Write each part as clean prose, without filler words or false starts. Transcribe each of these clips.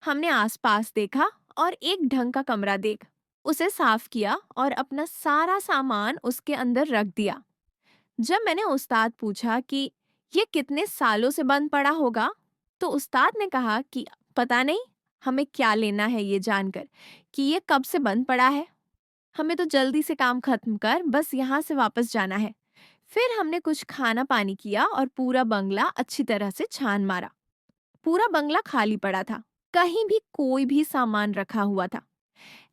हमने आसपास देखा और एक ढंग का कमरा देख उसे साफ किया और अपना सारा सामान उसके अंदर रख दिया। जब मैंने उस्ताद पूछा कि ये कितने सालों से बंद पड़ा होगा, तो उस्ताद ने कहा कि पता नहीं, हमें क्या लेना है ये जानकर कि ये कब से बंद पड़ा है। हमें तो जल्दी से काम खत्म कर बस यहाँ से वापस जाना है। फिर हमने कुछ खाना पानी किया और पूरा बंगला अच्छी तरह से छान मारा। पूरा बंगला खाली पड़ा था, कहीं भी कोई भी सामान रखा हुआ था।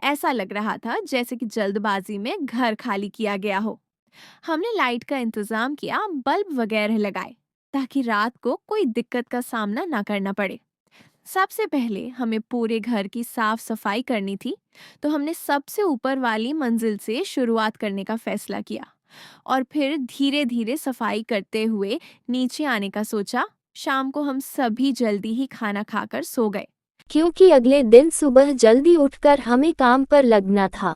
ऐसा लग रहा था जैसे कि जल्दबाजी में घर खाली किया गया हो। हमने लाइट का इंतजाम किया, बल्ब वगैरह लगाए ताकि रात को कोई दिक्कत का सामना ना करना पड़े। सबसे पहले हमें पूरे घर की साफ सफाई करनी थी, तो हमने सबसे ऊपर वाली मंजिल से शुरुआत करने का फैसला किया और फिर धीरे धीरे सफाई करते हुए नीचे आने का सोचा। शाम को हम सभी जल्दी ही खाना खाकर सो गए, क्योंकि अगले दिन सुबह जल्दी उठकर हमें काम पर लगना था।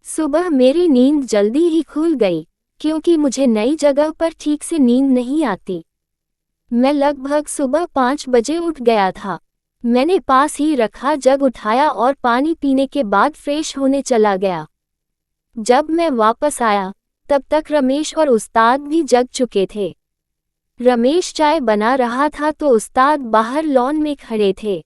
सुबह मेरी नींद जल्दी ही खुल गई, क्योंकि मुझे नई जगह पर ठीक से नींद नहीं आती। मैं लगभग सुबह 5 बजे उठ गया था। मैंने पास ही रखा जग उठाया और पानी पीने के बाद फ्रेश होने चला गया। जब मैं वापस आया, तब तक रमेश और उस्ताद भी जग चुके थे। रमेश चाय बना रहा था तो उस्ताद बाहर लॉन में खड़े थे।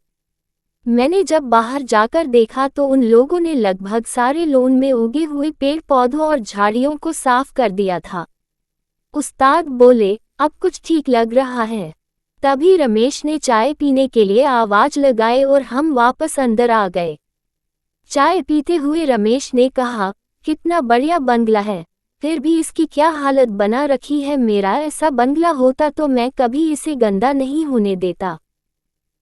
मैंने जब बाहर जाकर देखा तो उन लोगों ने लगभग सारे लॉन में उगे हुए पेड़ पौधों और झाड़ियों को साफ कर दिया था। उस्ताद बोले, अब कुछ ठीक लग रहा है। तभी रमेश ने चाय पीने के लिए आवाज लगाई और हम वापस अंदर आ गए। चाय पीते हुए रमेश ने कहा, कितना बढ़िया बंगला है, फिर भी इसकी क्या हालत बना रखी है। मेरा ऐसा बंगला होता तो मैं कभी इसे गंदा नहीं होने देता,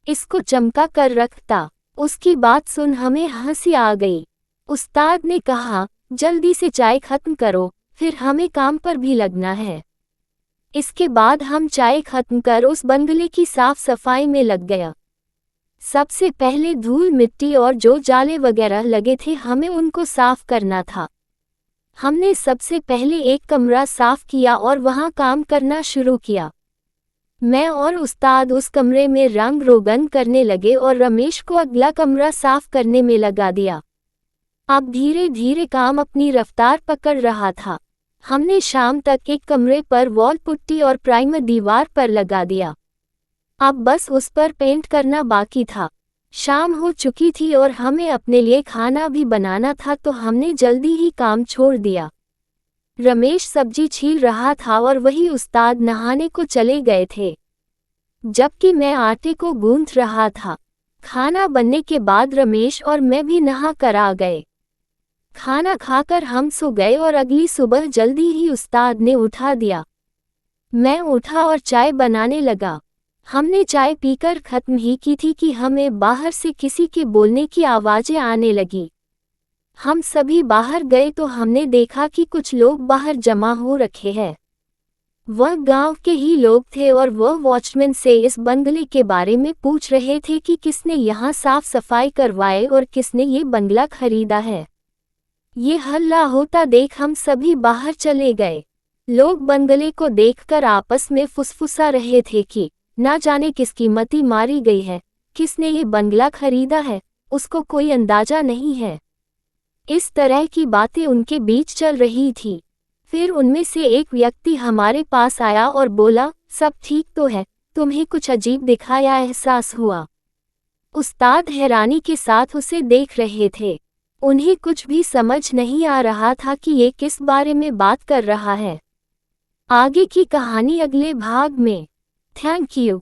इसको चमका कर रखता। उसकी बात सुन हमें हंसी आ गई। उस्ताद ने कहा, जल्दी से चाय खत्म करो, फिर हमें काम पर भी लगना है। इसके बाद हम चाय खत्म कर उस बंगले की साफ सफाई में लग गया। सबसे पहले धूल मिट्टी और जो जाले वगैरह लगे थे हमें उनको साफ करना था। हमने सबसे पहले एक कमरा साफ किया और वहां काम करना शुरू किया। मैं और उस्ताद उस कमरे में रंग रोगन करने लगे और रमेश को अगला कमरा साफ करने में लगा दिया। अब धीरे धीरे काम अपनी रफ्तार पकड़ रहा था। हमने शाम तक एक कमरे पर वॉल पुट्टी और प्राइमर दीवार पर लगा दिया। अब बस उस पर पेंट करना बाकी था। शाम हो चुकी थी और हमें अपने लिए खाना भी बनाना था, तो हमने जल्दी ही काम छोड़ दिया। रमेश सब्जी छील रहा था और वही उस्ताद नहाने को चले गए थे, जबकि मैं आटे को गूंथ रहा था। खाना बनने के बाद रमेश और मैं भी नहा कर आ गए। खाना खाकर हम सो गए और अगली सुबह जल्दी ही उस्ताद ने उठा दिया। मैं उठा और चाय बनाने लगा। हमने चाय पीकर खत्म ही की थी कि हमें बाहर से किसी के बोलने की आवाज़ें आने लगी। हम सभी बाहर गए तो हमने देखा कि कुछ लोग बाहर जमा हो रखे हैं। वह गांव के ही लोग थे और वह वॉचमैन से इस बंगले के बारे में पूछ रहे थे कि किसने यहाँ साफ सफाई करवाए और किसने ये बंगला खरीदा है। ये हल्ला होता देख हम सभी बाहर चले गए। लोग बंगले को देखकर आपस में फुसफुसा रहे थे कि ना जाने किसकी मती मारी गई है, किसने ये बंगला खरीदा है, उसको कोई अंदाजा नहीं है। इस तरह की बातें उनके बीच चल रही थी। फिर उनमें से एक व्यक्ति हमारे पास आया और बोला, सब ठीक तो है, तुम्हें कुछ अजीब दिखा या एहसास हुआ? उस्ताद हैरानी के साथ उसे देख रहे थे। उन्हें कुछ भी समझ नहीं आ रहा था कि ये किस बारे में बात कर रहा है। आगे की कहानी अगले भाग में। Thank you.